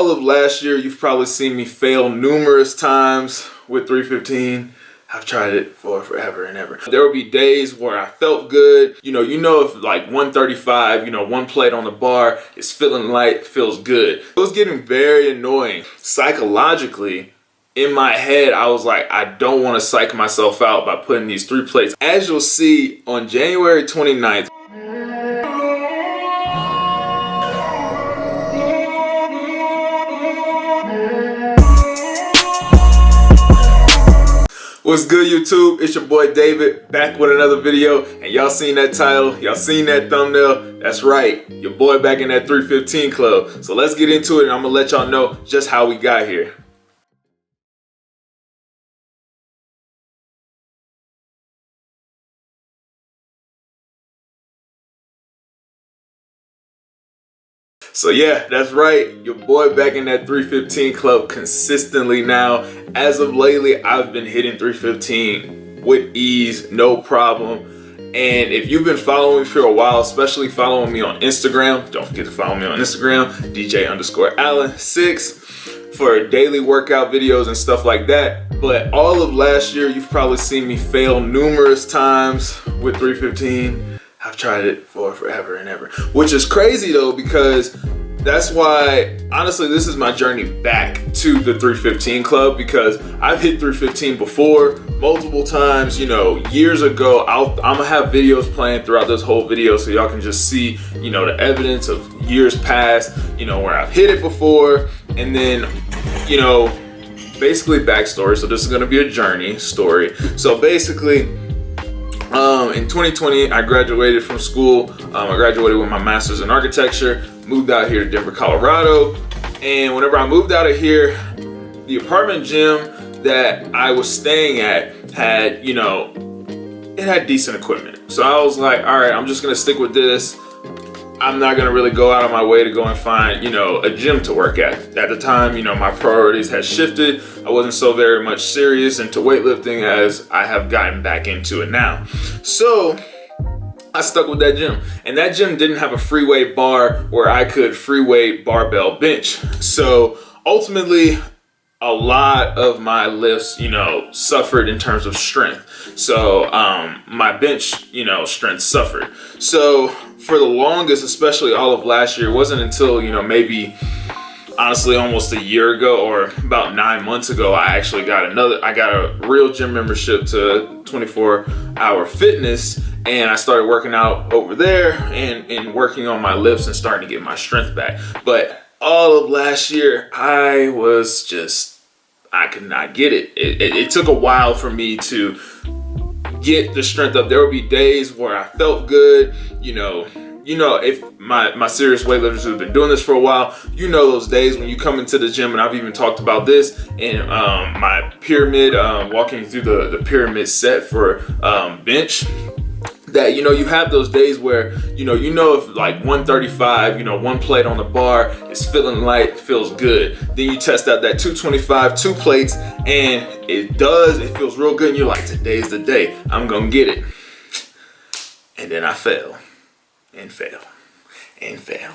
all of last year, you've probably seen me fail numerous times with 315. I've tried it for forever and ever. There will be days where I felt good. You know if like 135, one plate on the bar is feeling light, feels good. It was getting very annoying. Psychologically, in my head, I was like, I don't want to psych myself out by putting these 3 plates. As you'll see, on January 29th, what's good, YouTube? It's your boy David, back with another video, and y'all seen that title, y'all seen that thumbnail. That's right, your boy back in that 315 club. So let's get into it, and I'm gonna let y'all know just how we got here. So yeah, that's right, your boy back in that 315 club consistently now. As of lately, I've been hitting 315 with ease, no problem. And if you've been following me for a while, especially following me on Instagram, don't forget to follow me on Instagram, DJ_Allen6, for daily workout videos and stuff like that. But all of last year, you've probably seen me fail numerous times with 315. I've tried it for forever and ever, which is crazy though, because that's why, honestly, this is my journey back to the 315 club, because I've hit 315 before multiple times, years ago. I'm gonna have videos playing throughout this whole video so y'all can just see, the evidence of years past, where I've hit it before. And then, basically backstory. So this is gonna be a journey story. So basically, in 2020, I graduated from school. I graduated with my master's in architecture, moved out here to Denver, Colorado. And whenever I moved out of here, the apartment gym that I was staying at had, it had decent equipment. So I was like, all right, I'm just gonna stick with this. I'm not gonna really go out of my way to go and find, a gym to work at. At the time, my priorities had shifted. I wasn't so very much serious into weightlifting as I have gotten back into it now. So I stuck with that gym, and that gym didn't have a free weight bar where I could free weight barbell bench. So ultimately, a lot of my lifts, suffered in terms of strength. So my bench, strength suffered. So for the longest, especially all of last year, it wasn't until, maybe honestly almost a year ago or about 9 months ago, I got a real gym membership to 24-hour fitness, and I started working out over there and working on my lifts and starting to get my strength back. But all of last year, I could not get it. It took a while for me to get the strength up. There would be days where I felt good, if my serious weightlifters who've been doing this for a while, those days when you come into the gym, and I've even talked about this in my pyramid, walking through the pyramid set for bench, that you have those days where if like 135, one plate on the bar is feeling light, feels good. Then you test out that 225, 2 plates, and it feels real good, and you're like, today's the day, I'm gonna get it. And then I fail and fail and fail.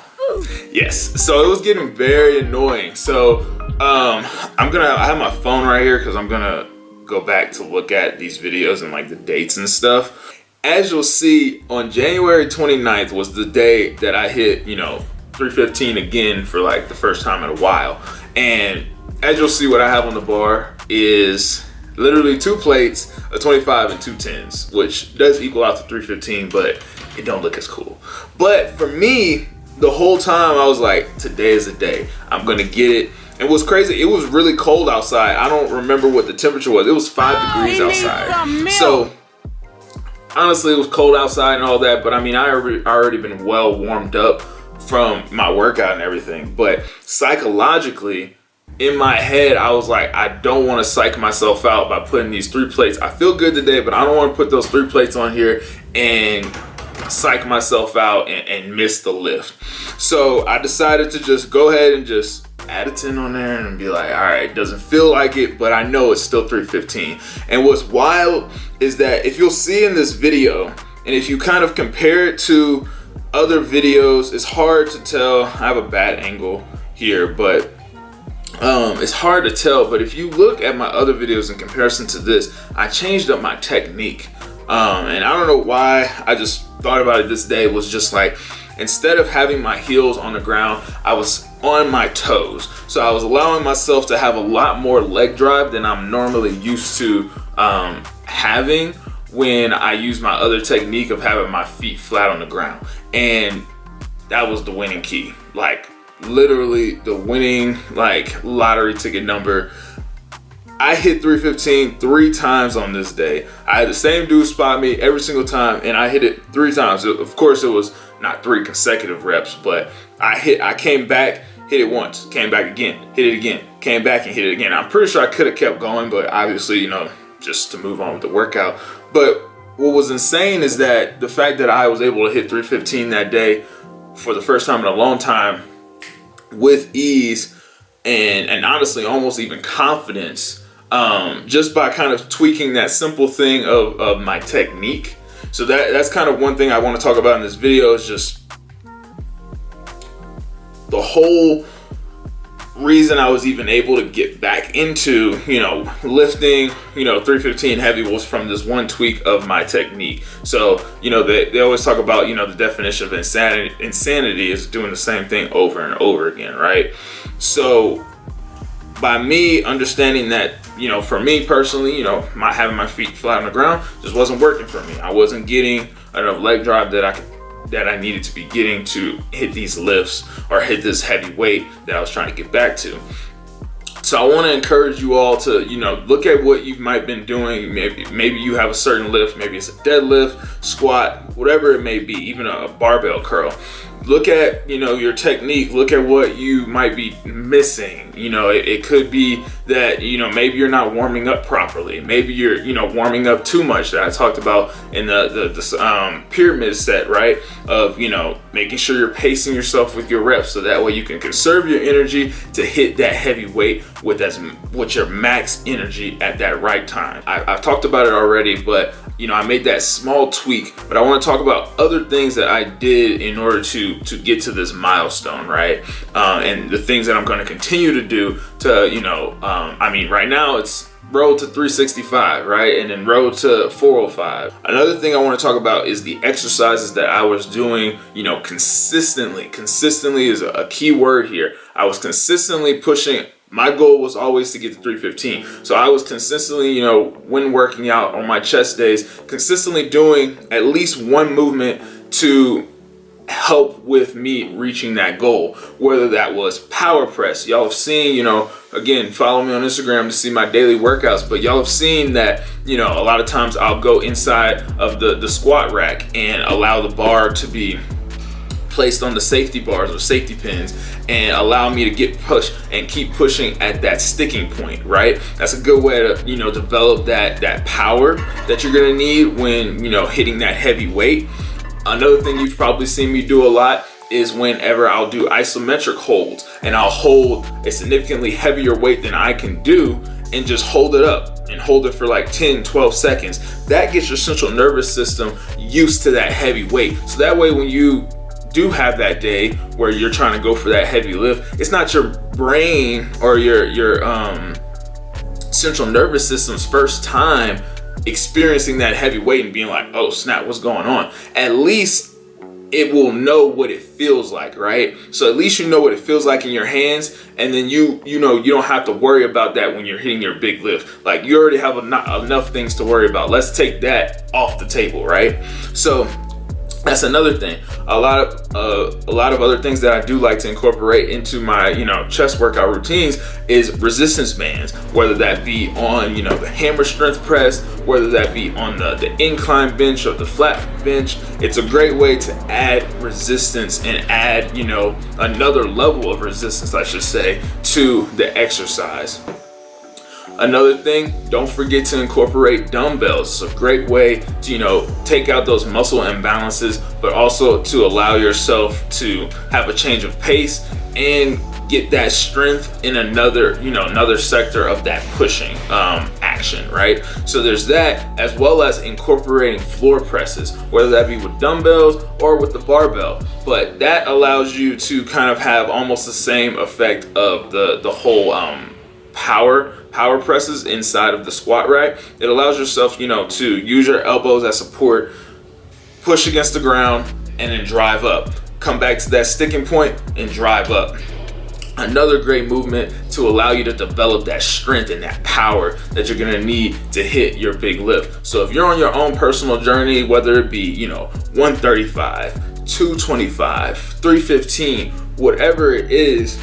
Yes, so it was getting very annoying. So I have my phone right here because I'm gonna go back to look at these videos and like the dates and stuff. As you'll see, on January 29th was the day that I hit, 315 again for like the first time in a while. And as you'll see, what I have on the bar is literally 2 plates, a 25 and 2 10s, which does equal out to 315, but it don't look as cool. But for me, the whole time I was like, today is the day, I'm gonna get it. And what's crazy, it was really cold outside. I don't remember what the temperature was. It was 5 degrees outside. So honestly, it was cold outside and all that, but I mean, I already been well warmed up from my workout and everything. But psychologically, in my head, I was like, I don't want to psych myself out by putting these 3 plates. I feel good today, but I don't want to put those 3 plates on here and psych myself out and miss the lift. So I decided to just go ahead and just add a 10 on there and be like, all right, doesn't feel like it, but I know it's still 315. And what's wild is that if you'll see in this video, and if you kind of compare it to other videos, it's hard to tell. I have a bad angle here, but it's hard to tell, but if you look at my other videos in comparison to this, I changed up my technique. And I don't know why, I just thought about it this day. It was just like, instead of having my heels on the ground, I was on my toes. So I was allowing myself to have a lot more leg drive than I'm normally used to having when I use my other technique of having my feet flat on the ground. And that was the winning key. Like, literally the winning, like, lottery ticket number. I hit 315 3 times on this day. I had the same dude spot me every single time, and I hit it 3 times. Of course, it was not 3 consecutive reps, but I came back, hit it once, came back again, hit it again, came back and hit it again. I'm pretty sure I could have kept going, but obviously, you know, just to move on with the workout. But what was insane is that the fact that I was able to hit 315 that day for the first time in a long time with ease and honestly almost even confidence, just by kind of tweaking that simple thing of my technique. So that's kind of one thing I want to talk about in this video, is just the whole reason I was even able to get back into, you know, lifting, you know, 315 heavy was from this one tweak of my technique. So, you know, they always talk about, you know, the definition of insanity is doing the same thing over and over again, right? So by me understanding that, you know, for me personally, you know, having my feet flat on the ground just wasn't working for me. I wasn't getting enough leg drive that I needed to be getting to hit these lifts or hit this heavy weight that I was trying to get back to. So I want to encourage you all to, you know, look at what you might have been doing. Maybe you have a certain lift, maybe it's a deadlift, squat, whatever it may be, even a barbell curl. Look at, you know, your technique, look at what you might be missing. You know, it could be that, you know, maybe you're not warming up properly. Maybe you're, you know, warming up too much, that I talked about in the pyramid set, right? Of, you know, making sure you're pacing yourself with your reps, so that way you can conserve your energy to hit that heavy weight with your max energy at that right time. I've talked about it already, but, you know, I made that small tweak, but I want to talk about other things that I did in order to get to this milestone, right? And the things that I'm going to continue to do to, you know, I mean, right now it's road to 365, right? And then road to 405. Another thing I want to talk about is the exercises that I was doing, you know, consistently. Consistently is a key word here. I was consistently pushing. My goal was always to get to 315. So I was consistently, you know, when working out on my chest days, consistently doing at least one movement to help with me reaching that goal, whether that was power press. Y'all have seen, you know, again, follow me on Instagram to see my daily workouts, but y'all have seen that, you know, a lot of times I'll go inside of the squat rack and allow the bar to be placed on the safety bars or safety pins and allow me to get pushed and keep pushing at that sticking point, right? That's a good way to, you know, develop that power that you're gonna need when, you know, hitting that heavy weight. Another thing you've probably seen me do a lot is whenever I'll do isometric holds, and I'll hold a significantly heavier weight than I can do and just hold it up and hold it for like 10, 12 seconds. That gets your central nervous system used to that heavy weight. So that way when you do have that day where you're trying to go for that heavy lift, it's not your brain or your central nervous system's first time experiencing that heavy weight and being like, oh snap, what's going on? At least it will know what it feels like, right? So at least you know what it feels like in your hands, and then you know you don't have to worry about that when you're hitting your big lift. Like, you already have enough things to worry about. Let's take that off the table, right? So that's another thing. A lot of other things that I do like to incorporate into my, you know, chest workout routines is resistance bands, whether that be on, you know, the hammer strength press, whether that be on the incline bench or the flat bench. It's a great way to add resistance and add, you know, another level of resistance, I should say, to the exercise. Another thing, don't forget to incorporate dumbbells. It's a great way to, you know, take out those muscle imbalances, but also to allow yourself to have a change of pace and get that strength in another, another sector of that pushing action, right? So there's that, as well as incorporating floor presses, whether that be with dumbbells or with the barbell. But that allows you to kind of have almost the same effect of the whole power presses inside of the squat rack. It allows yourself, to use your elbows as support, push against the ground, and then drive up. Come back to that sticking point and drive up. Another great movement to allow you to develop that strength and that power that you're gonna need to hit your big lift. So if you're on your own personal journey, whether it be, 135, 225, 315, whatever it is,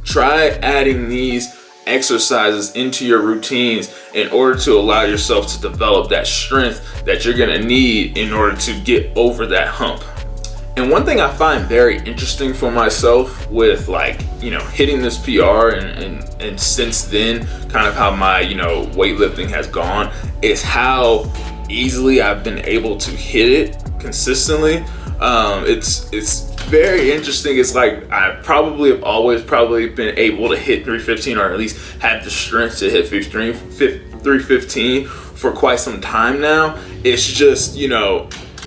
try adding these exercises into your routines in order to allow yourself to develop that strength that you're gonna need in order to get over that hump. And one thing I find very interesting for myself with hitting this PR and since then kind of how my weightlifting has gone is how easily I've been able to hit it consistently. It's very interesting. It's like I probably have always been able to hit 315, or at least had the strength to hit 315 for quite some time now. It's just,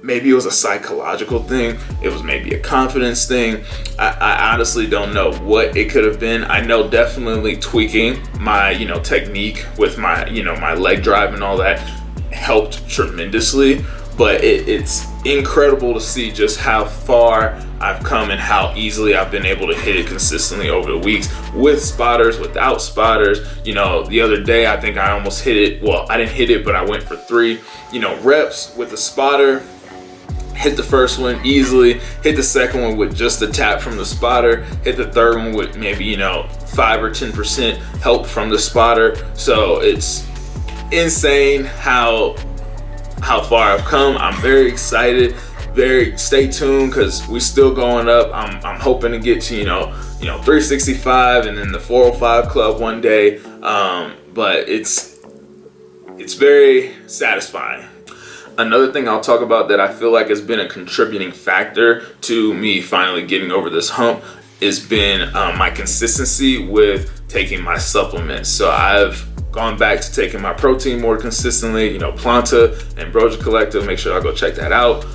maybe it was a psychological thing. It was maybe a confidence thing. I honestly don't know what it could have been. I know definitely tweaking my, technique with my, my leg drive and all that helped tremendously. But it's incredible to see just how far I've come and how easily I've been able to hit it consistently over the weeks with spotters, without spotters. The other day, I think I almost hit it. Well, I didn't hit it, but I went for 3, reps with the spotter. Hit the first one easily, hit the second one with just a tap from the spotter, hit the third one with maybe 5 or 10% help from the spotter. So it's insane how far I've come. I'm very excited. Stay tuned, because we still going up. I'm hoping to get to 365 and then the 405 club one day. But it's very satisfying. Another thing I'll talk about that I feel like has been a contributing factor to me finally getting over this hump has been my consistency with taking my supplements. So I've gone back to taking my protein more consistently, Planta and Broja Collective. Make sure y'all go check that out.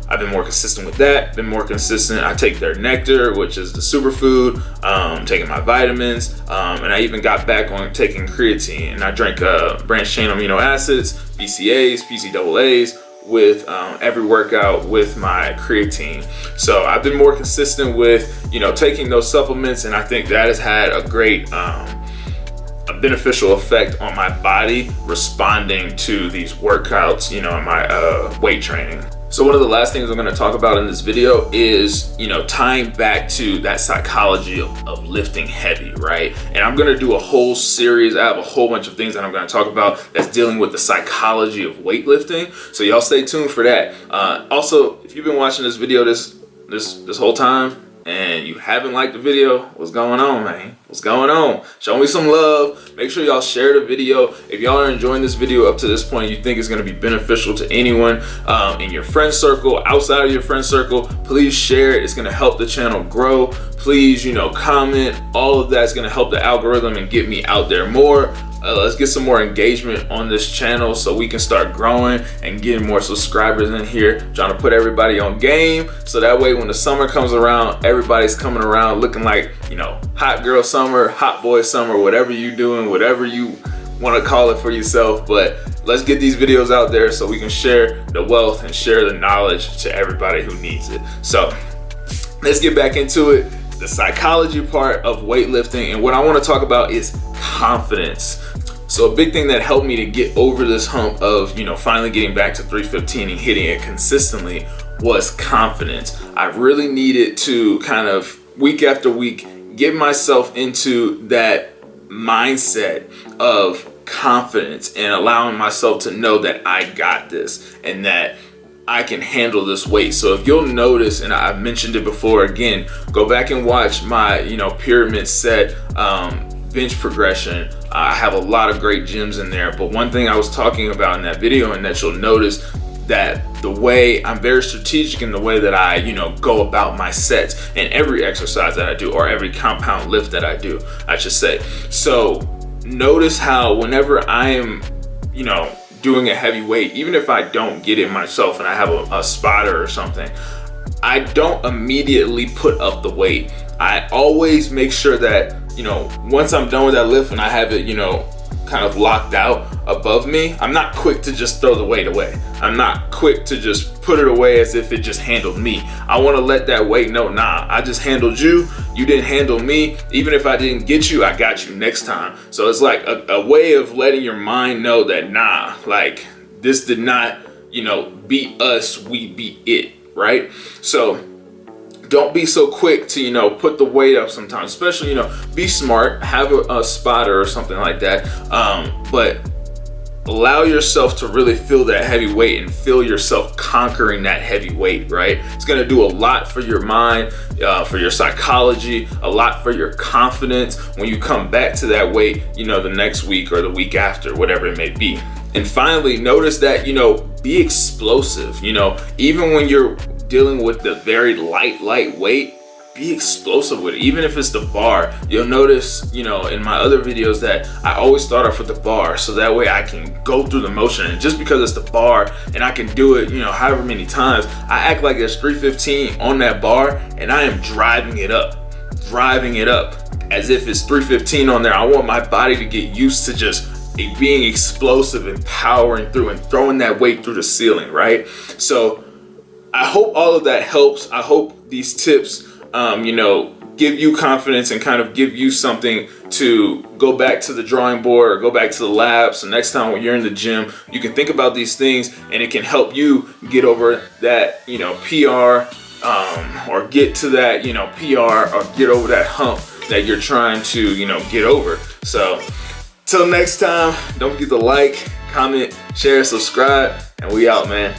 I've been more consistent with that, I take their nectar, which is the superfood, taking my vitamins, and I even got back on taking creatine, and I drank branched chain amino acids, BCAAs, PCAAs, with every workout with my creatine. So I've been more consistent with, taking those supplements, and I think that has had a great, a beneficial effect on my body responding to these workouts, in my weight training. So one of the last things I'm going to talk about in this video is, tying back to that psychology of lifting heavy, right? And I'm going to do a whole series. I have a whole bunch of things that I'm going to talk about that's dealing with the psychology of weightlifting. So y'all stay tuned for that. Also, if you've been watching this video this whole time and you haven't liked the video, what's going on, man? What's going on? Show me some love. Make sure y'all share the video. If y'all are enjoying this video up to this point, you think it's going to be beneficial to anyone in your friend circle, outside of your friend circle, please share it. It's going to help the channel grow. Please, comment. All of that's going to help the algorithm and get me out there more. Let's get some more engagement on this channel so we can start growing and getting more subscribers in here. Trying to put everybody on game, so that way when the summer comes around, everybody's coming around looking like, hot girl summer, hot boy summer, whatever you doing, whatever you want to call it for yourself. But let's get these videos out there so we can share the wealth and share the knowledge to everybody who needs it. So let's get back into it. The psychology part of weightlifting, and what I want to talk about is confidence. So a big thing that helped me to get over this hump of, finally getting back to 315 and hitting it consistently was confidence. I really needed to kind of week after week get myself into that mindset of confidence and allowing myself to know that I got this and that I can handle this weight. So if you'll notice, and I've mentioned it before, again, go back and watch my, pyramid set bench progression. I have a lot of great gyms in there, but one thing I was talking about in that video and that you'll notice, that I'm very strategic in the way that I, go about my sets and every exercise that I do, or every compound lift that I do, I should say. So notice how whenever I am, doing a heavy weight, even if I don't get it myself and I have a spotter or something, I don't immediately put up the weight. I always make sure that, once I'm done with that lift and I have it, kind of locked out above me, I'm not quick to just throw the weight away. I'm not quick to just put it away as if it just handled me. I want to let that weight know, nah, I just handled you. You didn't handle me. Even if I didn't get you, I got you next time. So it's like a way of letting your mind know that, nah, like this did not, beat us, we beat it, right? So don't be so quick to, put the weight up sometimes, especially, be smart, have a spotter or something like that. But allow yourself to really feel that heavy weight and feel yourself conquering that heavy weight, right? It's going to do a lot for your mind, for your psychology, a lot for your confidence when you come back to that weight, the next week or the week after, whatever it may be. And finally, notice that, be explosive, even when you're dealing with the very light weight, be explosive with it. Even if it's the bar, you'll notice, in my other videos that I always start off with the bar, so that way I can go through the motion. And just because it's the bar and I can do it, however many times, I act like there's 315 on that bar and I am driving it up as if it's 315 on there. I want my body to get used to just being explosive and powering through and throwing that weight through the ceiling, right? So I hope all of that helps. I hope these tips, give you confidence and kind of give you something to go back to the drawing board or go back to the lab. So next time when you're in the gym, you can think about these things and it can help you get over that, PR, or get to that, PR, or get over that hump that you're trying to, get over. So till next time, don't forget to like, comment, share, subscribe, and we out, man.